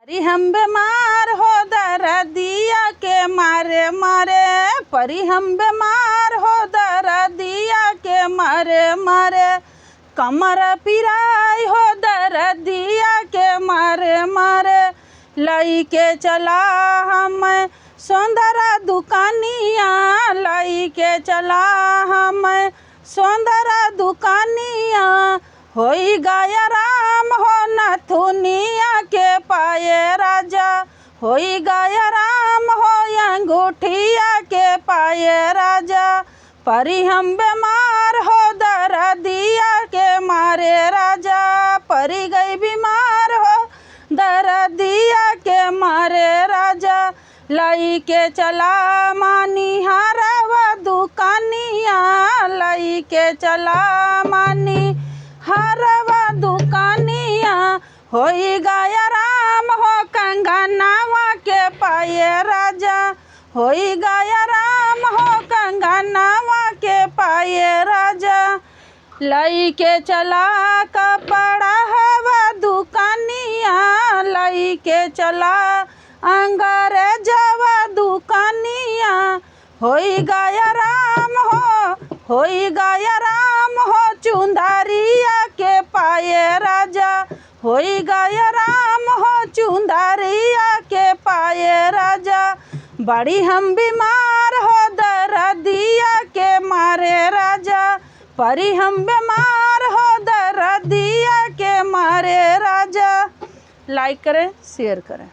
परी हम बीमार हो दर्दिया के मारे मारे, परी हम बीमार हो दर्दिया के मारे मारे, कमर पिराई हो दर्दिया के मारे मारे, लाई के चला हम सौंदरा दुकानिया, लाई के चला हम सौंदरा दुकानिया, होई गाया राम हो नथुनिया के पाए राजा, होई गाया राम हो अंगूठिया के पाए राजा, परी हम बीमार हो दर्दिया के मारे राजा, परी गई बीमार हो दर्दिया के मारे राजा, लाई के चला मानी हारवा दुकानिया, लाई के चला मानी हरवा दुकानिया, होई गाया राम हो कंगनावा के पाए राजा, होई गाया राम हो कंगनावा के पाए राजा, लाई के चला कपड़ा हवा दुकानिया, लाई के चला अंग्रेजवा दुकानिया, होई गाया राम हो, होई गाया राम हो चुंदारिया के पाए राजा, होई गाया राम हो चुंदारिया के पाए राजा, बड़ी हम बीमार हो दर्दिया के मारे राजा, परी हम बीमार हो दर्दिया के मारे राजा। लाइक करें, शेयर करें।